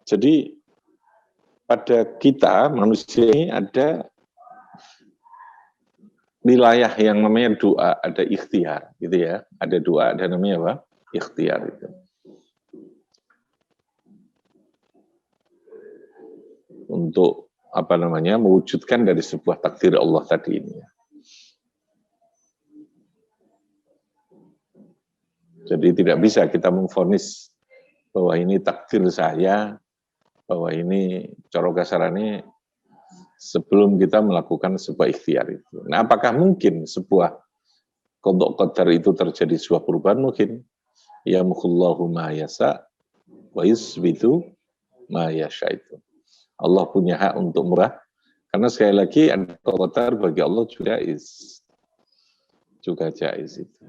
Jadi pada kita manusia ini ada wilayah yang namanya doa, ada ikhtiar, gitu ya. Ada doa, ada namanya apa? Ikhtiar itu. Untuk apa namanya mewujudkan dari sebuah takdir Allah tadi ini. Jadi tidak bisa kita memvonis bahwa ini takdir saya, bahwa ini cara kasarannya sebelum kita melakukan sebuah ikhtiar itu. Nah, apakah mungkin sebuah qada qadar itu terjadi sebuah perubahan? Mungkin. Ya mukhullahu ma yasa wa yusbitu ma yasha itu. Allah punya hak untuk murah, karena sekali lagi ada qadar bagi Allah juga jaiz itu.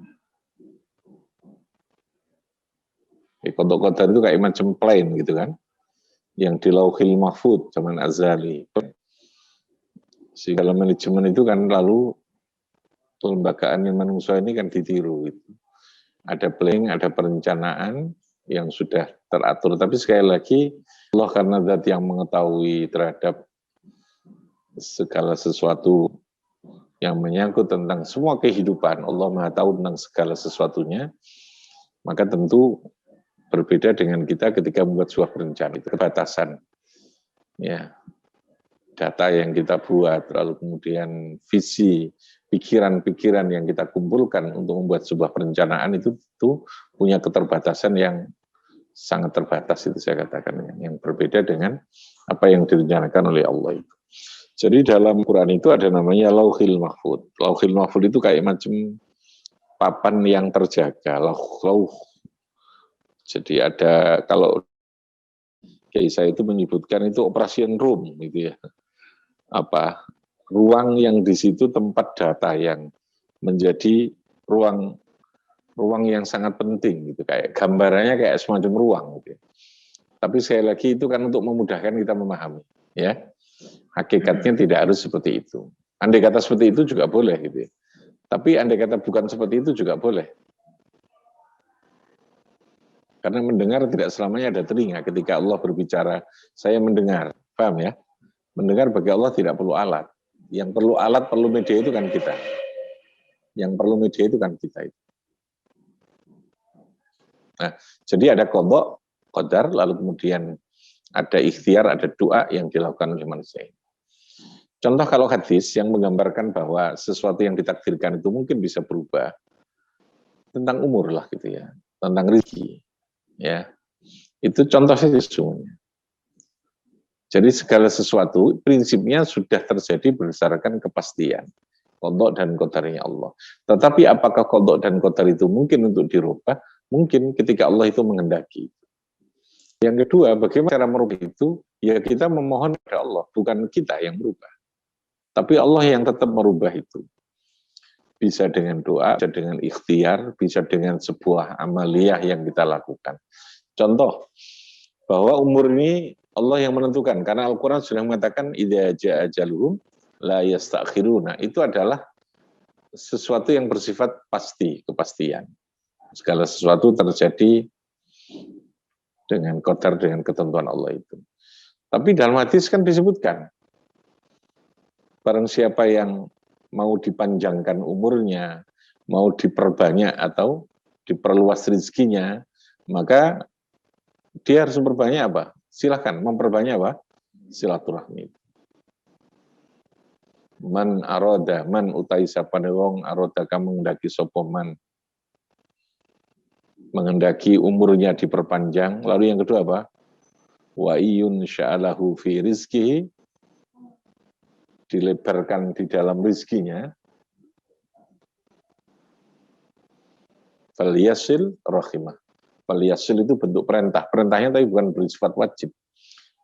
Qada qadar itu kayak macam plain gitu kan, yang di Lauhil Mahfud zaman azali. Segala manajemen itu kan lalu kelembagaan yang manusia ini kan ditiru gitu. Ada planning, ada perencanaan yang sudah teratur. Tapi sekali lagi Allah karena zat yang mengetahui terhadap segala sesuatu yang menyangkut tentang semua kehidupan, Allah Maha tahu tentang segala sesuatunya, maka tentu berbeda dengan kita ketika membuat sebuah perencanaan. Itu kebatasan ya, data yang kita buat, lalu kemudian visi, pikiran-pikiran yang kita kumpulkan untuk membuat sebuah perencanaan itu punya keterbatasan yang sangat terbatas, itu saya katakan, yang berbeda dengan apa yang direncanakan oleh Allah itu. Jadi dalam Quran itu ada namanya Lauhil Mahfud. Lauhil Mahfud itu kayak macam papan yang terjaga, lauh. Jadi ada, kalau Kiai saya itu menyebutkan itu operation room gitu ya. Apa? Ruang yang di situ tempat data yang menjadi ruang yang sangat penting gitu, kayak gambarannya kayak semacam ruang gitu. Tapi sekali lagi itu kan untuk memudahkan kita memahami ya. Hakikatnya tidak harus seperti itu. Andai kata seperti itu juga boleh gitu ya. Tapi andai kata bukan seperti itu juga boleh. Karena mendengar tidak selamanya ada telinga. Ketika Allah berbicara, saya mendengar. Paham ya? Mendengar bagi Allah tidak perlu alat. Yang perlu alat, perlu media itu kan kita. Yang perlu media itu kan kita itu. Nah, jadi ada qada, qadar, lalu kemudian ada ikhtiar, ada doa yang dilakukan oleh manusia. Contoh kalau hadis yang menggambarkan bahwa sesuatu yang ditakdirkan itu mungkin bisa berubah, tentang umur lah gitu ya, tentang rezeki, ya. Itu contoh saja sesungguhnya. Jadi segala sesuatu prinsipnya sudah terjadi berdasarkan kepastian qada dan qadarnya Allah. Tetapi apakah qada dan qadar itu mungkin untuk dirubah? Mungkin ketika Allah itu menghendaki. Yang kedua, bagaimana cara merubah itu? Ya kita memohon kepada Allah, bukan kita yang merubah. Tapi Allah yang tetap merubah itu. Bisa dengan doa, bisa dengan ikhtiar, bisa dengan sebuah amaliyah yang kita lakukan. Contoh, bahwa umur ini Allah yang menentukan, karena Al-Quran sudah mengatakan, idza jaa ajaluhum la yastakhiruna. Itu adalah sesuatu yang bersifat pasti, kepastian. Segala sesuatu terjadi dengan qadar, dengan ketentuan Allah itu. Tapi dalam hadis kan disebutkan, barang siapa yang mau dipanjangkan umurnya, mau diperbanyak atau diperluas rezekinya, maka dia harus memperbanyak apa? Silakan memperbanyak apa? Silaturahmi. Man aroda, man utai sapane wong aroda kamu menghendaki sapa man. Menghendaki umurnya diperpanjang. Lalu yang kedua apa? Wa iyun sya'alahu fi rizkihi, dilebarkan di dalam rizkinya. Falyasil rahimah. Falyasil itu bentuk perintah. Perintahnya tapi bukan bersifat wajib,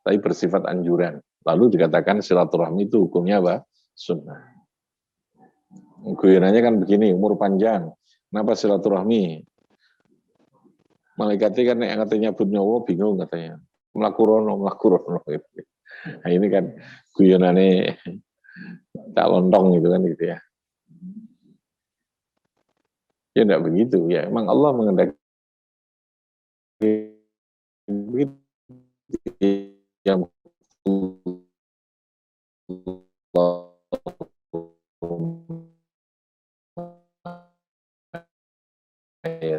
tapi bersifat anjuran. Lalu dikatakan silaturahmi itu hukumnya apa? Sunnah. Guyonannya kan begini, umur panjang. Kenapa silaturahmi? Malaikatnya kan yang katanya nyabut nyawa bingung katanya. Melakurono. Nah ini kan guyonannya tak lontong gitu kan gitu ya. Ya enggak begitu ya. Emang Allah menghendaki begitu. yang ya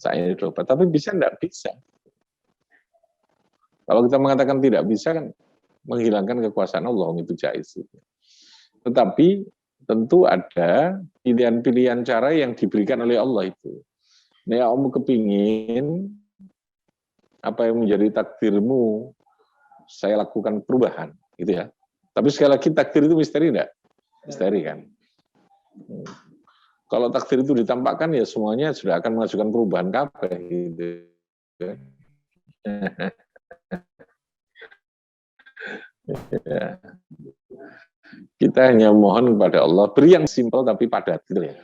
saya coba, tapi bisa enggak bisa. Kalau kita mengatakan tidak bisa kan menghilangkan kekuasaan Allah, itu jais. Tetapi tentu ada pilihan-pilihan cara yang diberikan oleh Allah itu. Nek kamu kepingin apa yang menjadi takdirmu, saya lakukan perubahan, gitu ya. Tapi sekali lagi takdir itu misteri enggak? Misteri kan. Kalau takdir itu ditampakkan ya semuanya sudah akan mengajukan perubahan kabeh gitu. Ya. Kita hanya mohon kepada Allah beri yang simpel tapi padat gitu ya.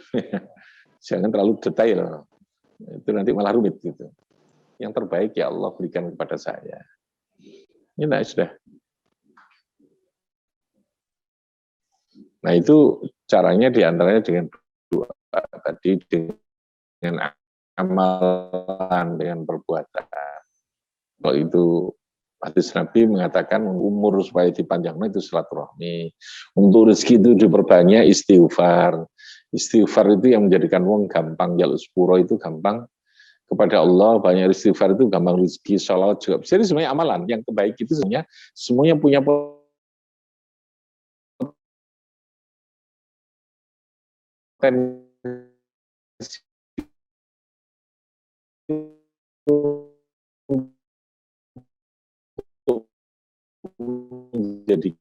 Jangan terlalu detail. Itu nanti malah rumit gitu. Yang terbaik ya Allah berikan kepada saya. Ini sudah. Nah itu caranya diantaranya dengan doa tadi, dengan amalan, dengan perbuatan. Kalau itu hadis Nabi mengatakan umur supaya dipanjangkan itu silaturahmi. Untuk rezeki itu diperbanyak istighfar. Istighfar itu yang menjadikan wong gampang, jaluk sepuro itu gampang kepada Allah, banyak istighfar itu gampang rezeki, sholawat juga. Jadi semuanya amalan yang terbaik itu semuanya punya potensi untuk menjadikan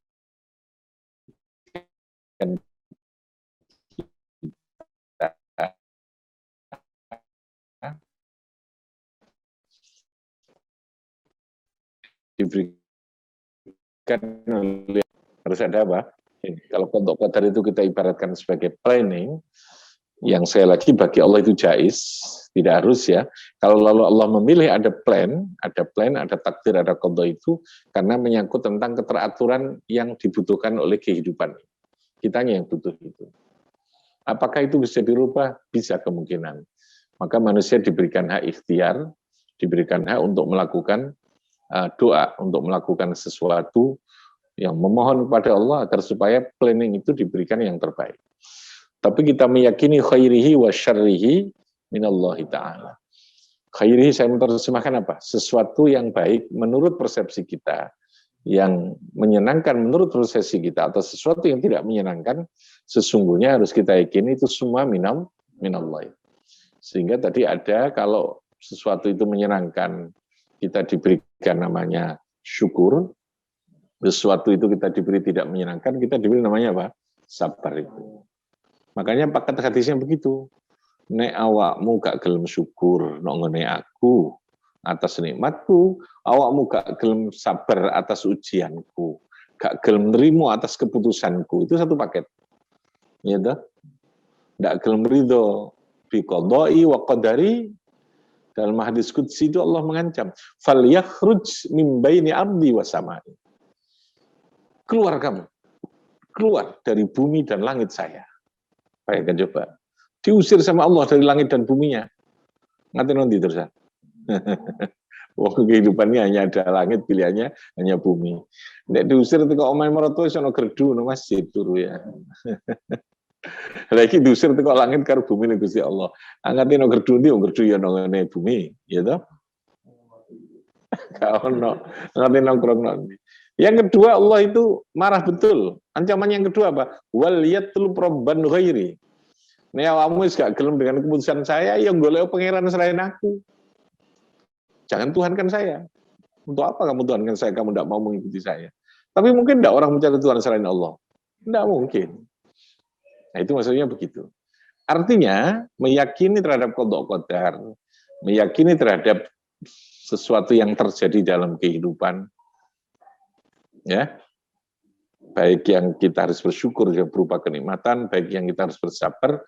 diberikan oleh, harus ada apa? Kalau untuk qadar itu kita ibaratkan sebagai planning, yang saya lagi bagi Allah itu jais, tidak harus ya. Kalau lalu Allah memilih ada plan, ada takdir, ada qadar itu karena menyangkut tentang keteraturan yang dibutuhkan oleh kehidupan. Kitanya yang butuh itu. Apakah itu bisa dirubah? Bisa kemungkinan. Maka manusia diberikan hak ikhtiar, diberikan hak untuk melakukan doa, untuk melakukan sesuatu yang memohon kepada Allah agar supaya planning itu diberikan yang terbaik. Tapi kita meyakini khairihi wa syarrihi minallahi ta'ala. Khairihi saya menerjemahkan apa? Sesuatu yang baik menurut persepsi kita, yang menyenangkan menurut persepsi kita, atau sesuatu yang tidak menyenangkan, sesungguhnya harus kita yakini itu semua minallahi. Sehingga tadi ada kalau sesuatu itu menyenangkan, kita diberikan namanya syukur, sesuatu itu kita diberi tidak menyenangkan, kita diberi namanya apa? Sabar itu. Makanya paket hadisnya begitu. Nek awakmu gak gelem syukur nongone aku atas nikmatku, awakmu gak gelem sabar atas ujianku, gak gelem nerimo atas keputusanku, itu satu paket. Ya toh? Gak gelem ridho bi qadai wa qadari. Dalam hadis qudsi itu Allah mengancam, fal yakhruj min baini ardi wa samai. Keluar kamu, keluar dari bumi dan langit saya. Bayangkan coba, diusir sama Allah dari langit dan buminya. Nanti terusan. Waktu kehidupannya hanya ada langit, pilihannya hanya bumi. Nek diusir itu kok omai mertua sono gerdu no masjid turu ya. Lagi diusir itu kok langit karo bumi nih Gusti Allah. Angkat no gerdu ndi gerdu ya nongone bumi, ya toh? Kau no ngati nongkrong nanti. Yang kedua Allah itu marah betul. Ancaman yang kedua apa? Wal yatlub robban ghairi. Nek awakmu wis gak gelem dengan keputusan saya, ya golek pangeran selain aku. Jangan tuhankan saya. Untuk apa kamu tuhankan saya? Kamu tidak mau mengikuti saya. Tapi mungkin tidak orang mencari Tuhan selain Allah. Tidak mungkin. Nah itu maksudnya begitu. Artinya meyakini terhadap qada qadar, meyakini terhadap sesuatu yang terjadi dalam kehidupan, ya, baik yang kita harus bersyukur berupa kenikmatan, baik yang kita harus bersabar,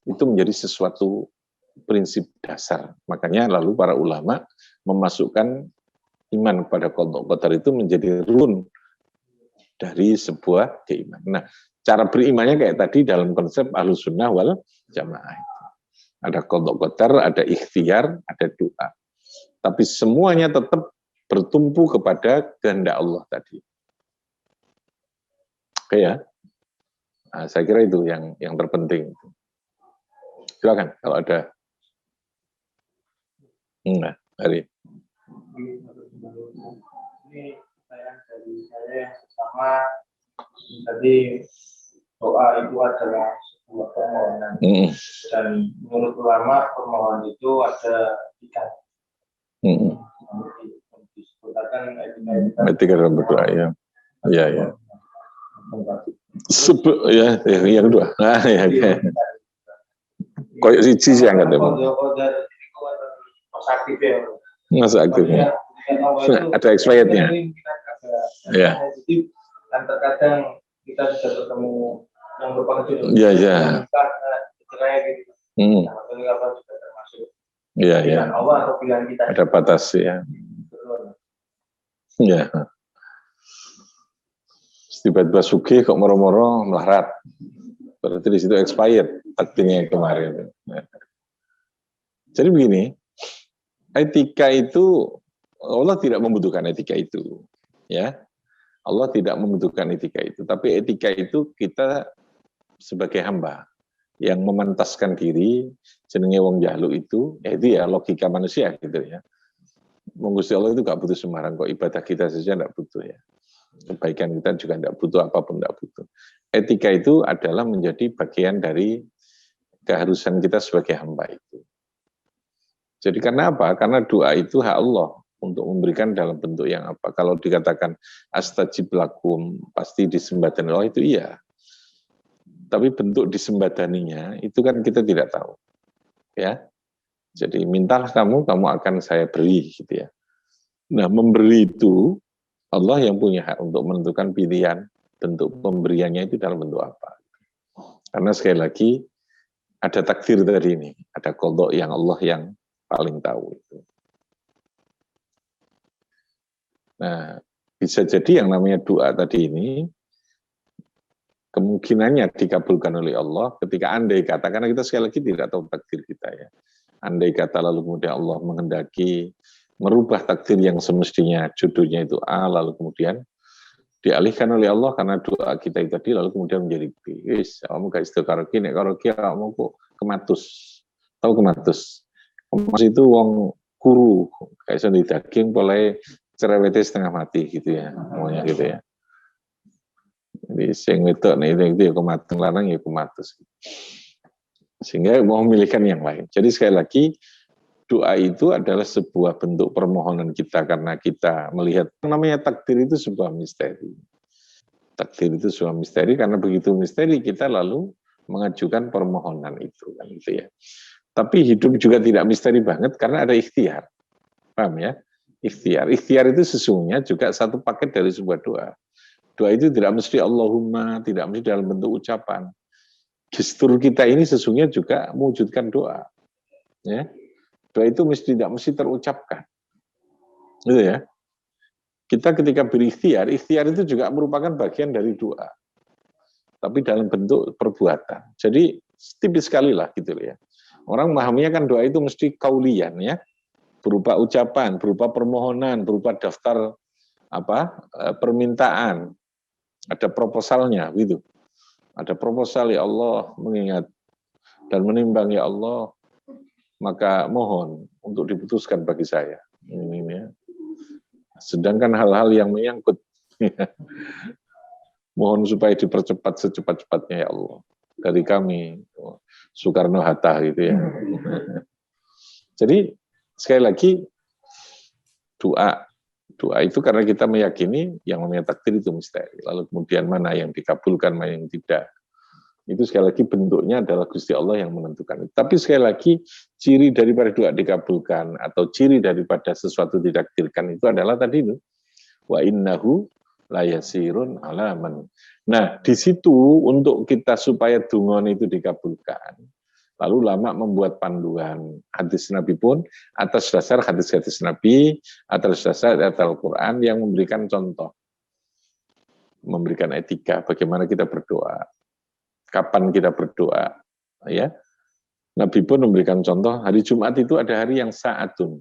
itu menjadi sesuatu prinsip dasar. Makanya lalu para ulama memasukkan iman kepada qada qadar itu menjadi rukun dari sebuah keimanan. Nah, cara berimannya kayak tadi dalam konsep Ahlus Sunnah wal Jamaah. Ada qada qadar, ada ikhtiar, ada doa. Tapi semuanya tetap bertumpu kepada kehendak Allah tadi. Oke ya. Nah, saya kira itu yang terpenting. Silakan kalau ada. Nah, Hari. Ini pertanyaan dari saya yang pertama, tadi doa itu adalah sebuah permohonan. Dan menurut ulama permohonan itu ada tiga. Disebutkan etika dalam berdoa ya. Iya ya. Yang kedua. Nah, ya. Koyok siji sih angkat emang. Masa aktifnya. Ada expirednya. Ya. Jadi kan terkadang kita bisa bertemu yang merupakan jodoh. Iya ya. Iya ya. Ada batas ya. Ya. Tiba-tiba sugih kok moro-moro melarat. Berarti di situ expired takdirnya yang kemarin. Nah. Jadi begini, etika itu Allah tidak membutuhkan etika itu, ya. Allah tidak membutuhkan etika itu, tapi etika itu kita sebagai hamba yang memantaskan diri jenenge wong jahluk itu, itu ya logika manusia gitu ya. Gusti Allah itu gak butuh sembarang kok, ibadah kita saja gak butuh ya. Kebaikan kita juga tidak butuh, apapun tidak butuh. Etika itu adalah menjadi bagian dari keharusan kita sebagai hamba itu. Jadi karena apa? Karena doa itu hak Allah untuk memberikan dalam bentuk yang apa. Kalau dikatakan astajib lakum, pasti disembadani Allah itu iya. Tapi bentuk disembadaninya itu kan kita tidak tahu. Ya. Jadi mintalah kamu akan saya beri gitu ya. Nah, memberi itu Allah yang punya hak untuk menentukan pilihan bentuk pemberiannya itu dalam bentuk apa. Karena sekali lagi ada takdir tadi ini, ada qada yang Allah yang paling tahu itu. Nah, bisa jadi yang namanya doa tadi ini kemungkinannya dikabulkan oleh Allah ketika andai kata, karena kita sekali lagi tidak tahu takdir kita ya. Andai kata lalu kemudian Allah menghendaki merubah takdir yang semestinya judulnya itu A, lalu kemudian dialihkan oleh Allah karena doa kita itu tadi, lalu kemudian menjadi B. Kamu gak istiqoroh gini, kalau kamu kok kematus. Tahu kematus? Kematus itu wong kuru, kayak sendi daging, boleh cerewetnya setengah mati gitu ya, maunya gitu ya. Jadi sing wedok itu ya kematung lanang ya kematus. Sehingga mau memilihkan yang lain. Jadi sekali lagi doa itu adalah sebuah bentuk permohonan kita karena kita melihat namanya takdir itu sebuah misteri. Takdir itu sebuah misteri karena begitu misteri kita lalu mengajukan permohonan itu kan gitu ya. Tapi hidup juga tidak misteri banget karena ada ikhtiar. Paham ya? Ikhtiar. Ikhtiar itu sesungguhnya juga satu paket dari sebuah doa. Doa itu tidak mesti Allahumma, tidak mesti dalam bentuk ucapan. Gestur kita ini sesungguhnya juga mewujudkan doa. Ya. Doa itu tidak mesti terucapkan. Gitu ya. Kita ketika berikhtiar, ikhtiar itu juga merupakan bagian dari doa. Tapi dalam bentuk perbuatan. Jadi tipis sekali lah gitu ya. Orang memahaminya kan doa itu mesti kaulian ya. Berupa ucapan, berupa permohonan, berupa daftar permintaan. Ada proposalnya gitu. Ada proposal ya Allah mengingat dan menimbang ya Allah, maka mohon untuk diputuskan bagi saya. Ini ya. Sedangkan hal-hal yang menyangkut mohon supaya dipercepat secepat-cepatnya ya Allah. Dari kami, Soekarno-Hatta gitu ya. Jadi sekali lagi doa itu karena kita meyakini yang namanya takdir itu misteri. Lalu kemudian mana yang dikabulkan, mana yang tidak. Itu sekali lagi bentuknya adalah Gusti Allah yang menentukan. Tapi sekali lagi ciri daripada doa dikabulkan atau ciri daripada sesuatu ditakdirkan itu adalah tadi itu wa innahu layasirun alaman. Nah, di situ untuk kita supaya dungon itu dikabulkan, Lalu ulama membuat panduan hadis Nabi pun atas dasar hadis-hadis Nabi, atas dasar ayat Al-Quran yang memberikan contoh, memberikan etika bagaimana kita berdoa, kapan kita berdoa, ya. Nabi pun memberikan contoh, hari Jumat itu ada hari yang sa'atun,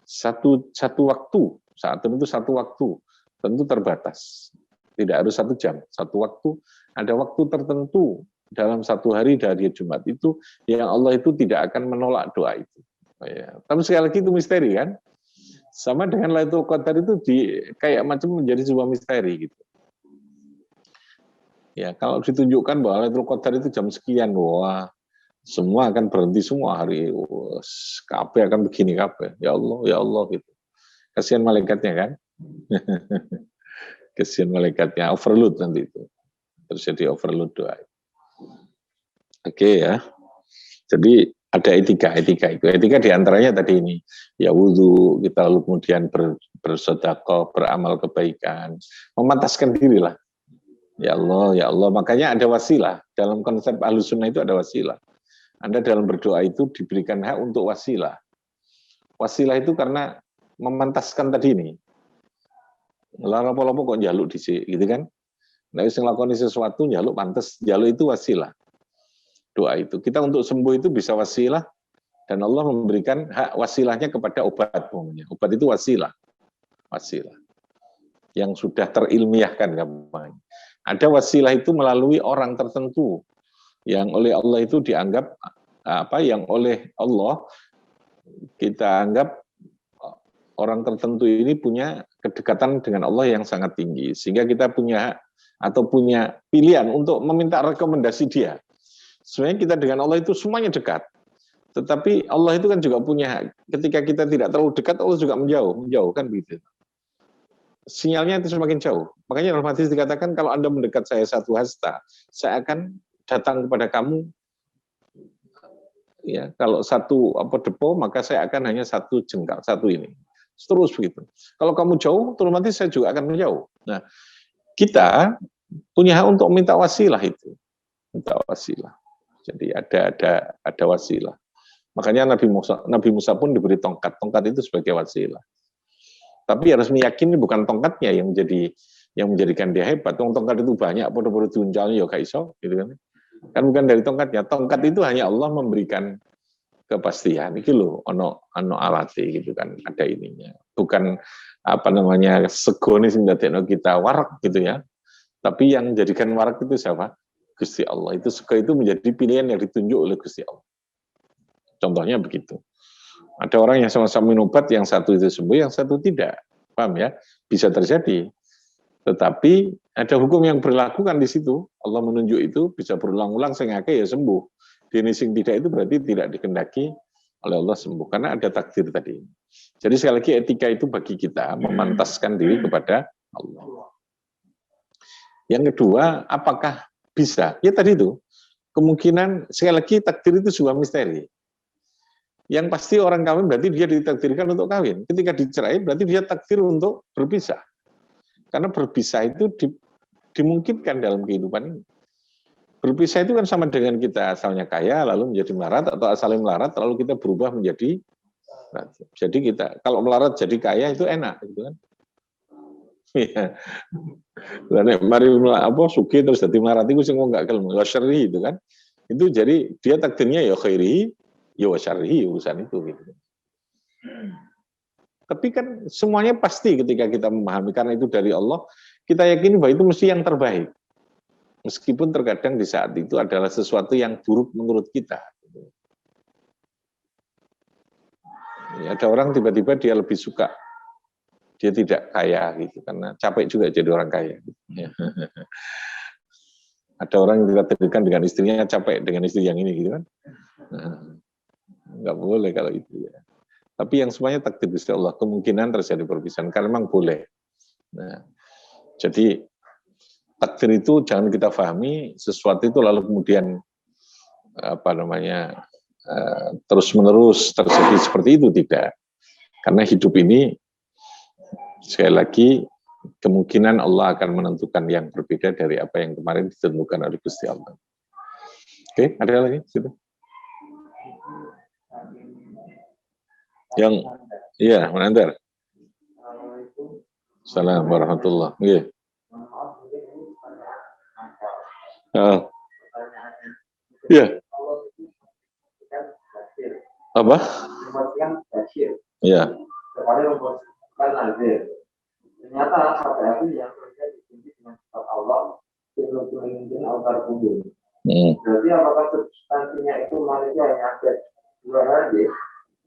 satu waktu, sa'atun itu satu waktu, tentu terbatas, tidak harus 1 jam, satu waktu, ada waktu tertentu dalam satu hari dari Jumat itu yang Allah itu tidak akan menolak doa itu. Ya. Tapi sekali lagi itu misteri kan, sama dengan Lailatul Qadar itu kayak macam menjadi sebuah misteri gitu. Ya kalau ditunjukkan bahwa Lailatul Qadar itu jam sekian, wah semua akan berhenti semua hari, kabeh akan begini kabeh, ya Allah gitu. Kasihan malaikatnya kan, kasihan malaikatnya overload nanti itu, terjadi overload doa. Oke ya, jadi ada etika itu. Etika diantaranya tadi ini, ya wudhu, kita lalu kemudian bersedekah, beramal kebaikan, memantaskan diri lah. Ya Allah, makanya ada wasilah. Dalam konsep Ahlus Sunnah itu ada wasilah. Anda dalam berdoa itu diberikan hak untuk wasilah. Wasilah itu karena memantaskan tadi ini. Lalu kok njaluk dhisik gitu kan? Nek wis nglakoni sesuatu njaluk pantes, njaluk itu wasilah. Doa itu. Kita untuk sembuh itu bisa wasilah, dan Allah memberikan hak wasilahnya kepada obat. Obat itu wasilah. Wasilah. Yang sudah terilmiahkan gampang. Ada wasilah itu melalui orang tertentu yang oleh Allah itu dianggap yang oleh Allah kita anggap orang tertentu ini punya kedekatan dengan Allah yang sangat tinggi, sehingga kita punya atau punya pilihan untuk meminta rekomendasi dia. Sebenarnya kita dengan Allah itu semuanya dekat, tetapi Allah itu kan juga punya hak. Ketika kita tidak terlalu dekat, Allah juga menjauh kan begitu. Sinyalnya itu semakin jauh. Makanya dalam hadis dikatakan kalau Anda mendekat saya 1 hasta, saya akan datang kepada kamu. Ya, kalau 1 depo, maka saya akan hanya 1 jengkal, 1 ini. Terus begitu. Kalau kamu jauh, otomatis saya juga akan menjauh. Nah, kita punya hak untuk minta wasilah itu. Minta wasilah. Jadi ada wasilah. Makanya Nabi Musa pun diberi tongkat. Tongkat itu sebagai wasilah. Tapi harus meyakini bukan tongkatnya yang menjadikan dia hebat. Tongkat itu banyak, podo-podo diuncalnya ya gak iso, gitu kan. Kan bukan dari tongkatnya. Tongkat itu hanya Allah memberikan kepastian. Iki lho ono alate gitu kan, ada ininya. Bukan segone sing dadekno kita warak gitu ya. Tapi yang menjadikan warak itu siapa? Gusti Allah. Itu sego itu menjadi pilihan yang ditunjuk oleh Gusti Allah. Contohnya begitu. Ada orang yang sama-sama minum obat, yang satu itu sembuh, yang satu tidak. Paham ya? Bisa terjadi. Tetapi ada hukum yang berlaku kan di situ. Allah menunjuk itu bisa berulang-ulang sehingga ya sembuh. Dini sing tidak itu berarti tidak dikendaki oleh Allah sembuh. Karena ada takdir tadi. Jadi sekali lagi etika itu bagi kita memantaskan diri kepada Allah. Yang kedua, apakah bisa? Ya tadi itu. Kemungkinan sekali lagi takdir itu sebuah misteri. Yang pasti orang kawin berarti dia ditakdirkan untuk kawin. Ketika dicerai berarti dia takdir untuk berpisah. Karena berpisah itu dimungkinkan dalam kehidupan ini. Berpisah itu kan sama dengan kita asalnya kaya lalu menjadi melarat, atau asalnya melarat lalu kita berubah menjadi. Jadi kita kalau melarat jadi kaya itu enak, gitu kan? Iya. Mari sugih terus jadi melarat itu sing enggak kelem, wasyari itu kan. Itu jadi dia takdirnya ya khairi, ya wasyari urusan itu gitu. Tapi kan semuanya pasti ketika kita memahami, karena itu dari Allah, kita yakini bahwa itu mesti yang terbaik. Meskipun terkadang di saat itu adalah sesuatu yang buruk menurut kita. Ya, ada orang tiba-tiba dia lebih suka, dia tidak kaya gitu, karena capek juga jadi orang kaya. Ya. Ada orang yang ditakdirkan dengan istrinya capek dengan istri yang ini gitu kan. Nah, nggak boleh kalau itu ya. Tapi yang semuanya takdir Gusti Allah, kemungkinan terjadi perpisahan karena memang boleh. Nah, jadi takdir itu jangan kita pahami sesuatu itu lalu kemudian terus menerus terjadi seperti itu, tidak. Karena hidup ini sekali lagi kemungkinan Allah akan menentukan yang berbeda dari apa yang kemarin ditentukan oleh Gusti Allah. Oke, ada lagi situ? Yang iya, Manandar. Assalamualaikum warahmatullahi wabarakatuh. Iya. Iya. Apa? Iya. Ternyata pada akhirnya mereka ditunjuk dengan sifat Allah Berarti apakah substansinya itu manusia yang ada dua hadis,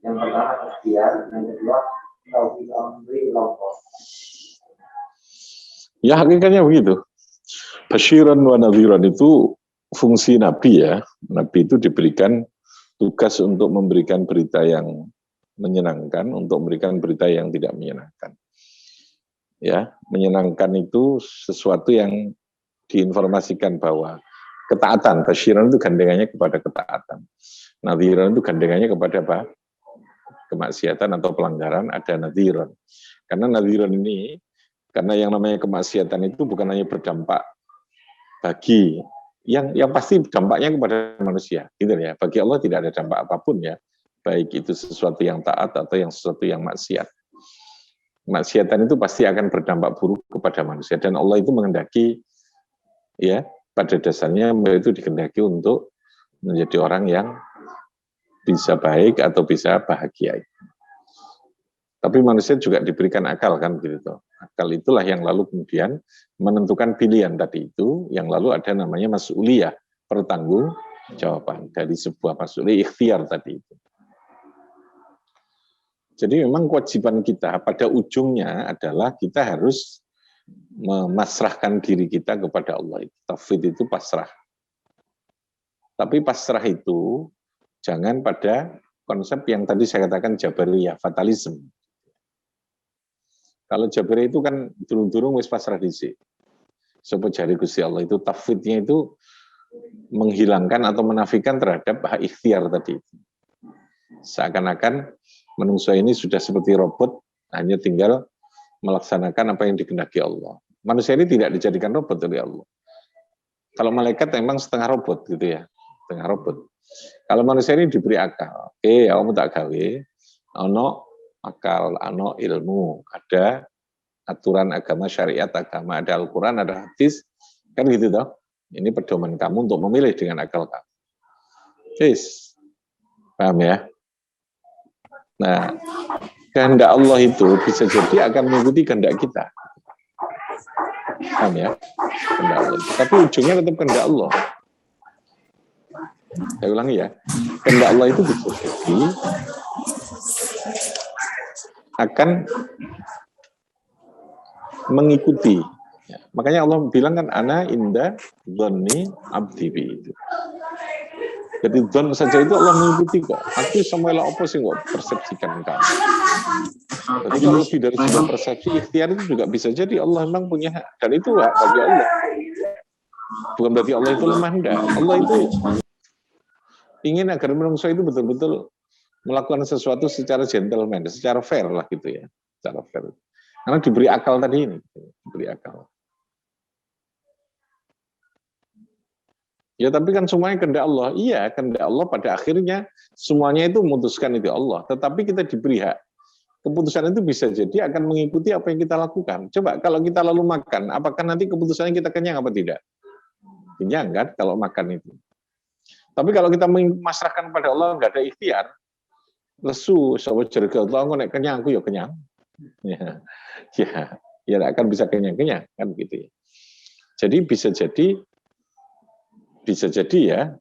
yang pertama ikhtiar, yang kedua tauhid amri lampau. Ya hakikatnya begitu. Basyiran wa nadhiran itu fungsi Nabi ya. Nabi itu diberikan tugas untuk memberikan berita yang menyenangkan, untuk memberikan berita yang tidak menyenangkan. Ya, menyenangkan itu sesuatu yang diinformasikan bahwa ketaatan, basyiran itu gandengannya kepada ketaatan. Nadhiran itu gandengannya kepada apa? Kemaksiatan atau pelanggaran, ada nadhiran. Karena nadhiran ini, karena yang namanya kemaksiatan itu bukan hanya berdampak bagi yang pasti dampaknya kepada manusia, gitu ya. Bagi Allah tidak ada dampak apapun ya, baik itu sesuatu yang taat atau yang sesuatu yang maksiat. Maksiatan itu pasti akan berdampak buruk kepada manusia, dan Allah itu menghendaki ya pada dasarnya itu dikehendaki untuk menjadi orang yang bisa baik atau bisa bahagia. Tapi manusia juga diberikan akal kan gitu. Akal itulah yang lalu kemudian menentukan pilihan tadi itu, yang lalu ada namanya mas'uliyah, pertanggungjawaban dari sebuah mas'uliyah ikhtiar tadi itu. Jadi memang kewajiban kita pada ujungnya adalah kita harus memasrahkan diri kita kepada Allah. Tauhid itu pasrah. Tapi pasrah itu jangan pada konsep yang tadi saya katakan jabariyah, fatalisme. Kalau Jabariyah itu kan durung-durung wis pasrah dhisik. Sapa jari Gusti Allah itu tafwidnya itu menghilangkan atau menafikan terhadap hak ikhtiar tadi. Seakan-akan manusia ini sudah seperti robot, hanya tinggal melaksanakan apa yang dikehendaki Allah. Manusia ini tidak dijadikan robot oleh Allah. Kalau malaikat memang setengah robot gitu ya, setengah robot. Kalau manusia ini diberi akal, oke, kamu tak gawe, ono akal, ano ilmu, ada aturan agama, syariat agama, ada Al-Quran, ada hadis, kan gitu toh. Ini pedoman kamu untuk memilih dengan akal kamu. Yes. Paham ya? Nah, kehendak Allah itu bisa jadi akan mengikuti kehendak kita. Paham ya? Kehendak Allah. Tapi ujungnya tetap kehendak Allah. Saya ulangi ya. Kehendak Allah itu bisa jadi akan mengikuti. Ya, makanya Allah bilang kan ana inda dzanni abdi itu. Jadi dzan saja itu Allah mengikuti kok. Aku sama lah apa sih kok persepsikan kamu. Jadi kalau lebih dari sebuah persepsi, ikhtiar itu juga bisa jadi Allah memang punya hak. Dan itu hak bagi Allah. Bukan berarti Allah itu lemah, enggak. Allah itu ingin agar manusia itu betul-betul melakukan sesuatu secara gentleman, secara fair lah gitu ya. Secara fair. Karena diberi akal tadi ini. Diberi akal. Ya tapi kan semuanya kehendak Allah. Iya, kehendak Allah pada akhirnya semuanya itu memutuskan itu Allah. Tetapi kita diberi hak. Keputusan itu bisa jadi akan mengikuti apa yang kita lakukan. Coba kalau kita lalu makan, apakah nanti keputusannya kita kenyang apa tidak? Kenyang kan kalau makan itu. Tapi kalau kita memasrahkan pada Allah, nggak ada ikhtiar, lesu, sama jerga Allah, nek kenyang, aku ya kenyang. Ya akan bisa kenyang-kenyang kan gitu ya. Jadi bisa jadi ya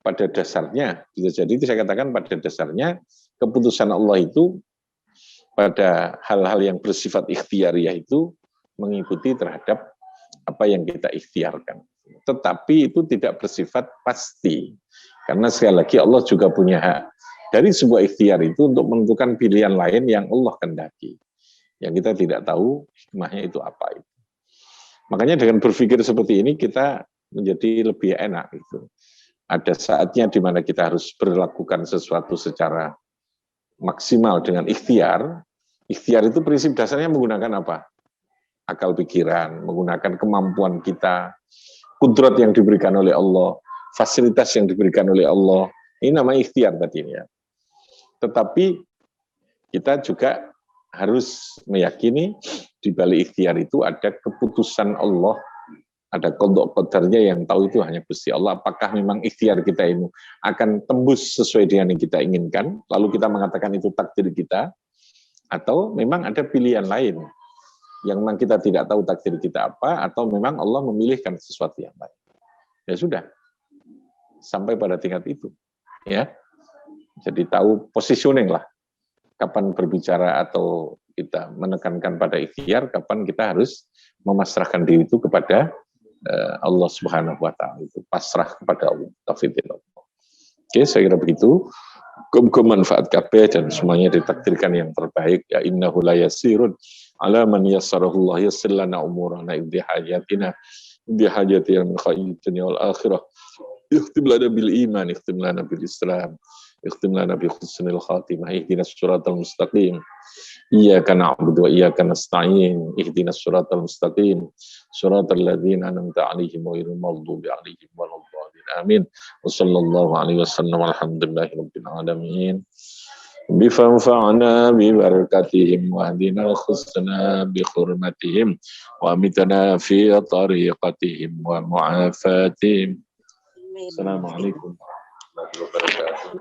pada dasarnya, bisa jadi itu saya katakan pada dasarnya keputusan Allah itu pada hal-hal yang bersifat ikhtiariyah itu mengikuti terhadap apa yang kita ikhtiarkan. Tetapi itu tidak bersifat pasti. Karena sekali lagi Allah juga punya hak dari sebuah ikhtiar itu untuk menentukan pilihan lain yang Allah kehendaki. Yang kita tidak tahu hikmahnya itu apa itu. Makanya dengan berpikir seperti ini kita menjadi lebih enak gitu. Ada saatnya di mana kita harus berlakukan sesuatu secara maksimal dengan ikhtiar. Ikhtiar itu prinsip dasarnya menggunakan apa? Akal pikiran, menggunakan kemampuan kita, kudrat yang diberikan oleh Allah, fasilitas yang diberikan oleh Allah. Ini namanya ikhtiar tadi ya. Tetapi kita juga harus meyakini di balik ikhtiar itu ada keputusan Allah, ada qadha qadarnya yang tahu itu hanya Gusti Allah. Apakah memang ikhtiar kita ini akan tembus sesuai dengan yang kita inginkan, lalu kita mengatakan itu takdir kita, atau memang ada pilihan lain yang memang kita tidak tahu takdir kita apa, atau memang Allah memilihkan sesuatu yang lain. Ya sudah, sampai pada tingkat itu, ya. Jadi tahu positioning lah, kapan berbicara atau kita menekankan pada ikhtiar, kapan kita harus memasrahkan diri itu kepada Allah Subhanahu wa taala, itu pasrah kepada Allah, taufiqillah. Oke, saya kira begitu. Muga-muga manfaat kabeh dan semuanya ditakdirkan yang terbaik. Ya innahu la yasirun ala man yassarahu Allah yassir lana umurana idhi hajatina bi hajatina min khairid dunya wal akhirah. Ikhtim lana bil iman, ikhtim lana bil islam, ikhtim lana bi husnil khatimah, ihdinas siratal mustaqim. Iyyaka na'budu wa iyyaka nasta'in, ihdinas siratal mustaqim, siratal ladzina an'amta 'alaihim ghairil maghdubi 'alaihim waladdallin. Amin. Wassallallahu alaihi wasallam alhamdulillahi rabbil alamin. Bifanfa'na bi barakatihim wa hadina khusna bi hurmatihim wa amitana fi tariqatihim wa mu'afatihim. Assalamualaikum warahmatullahi wabarakatuh.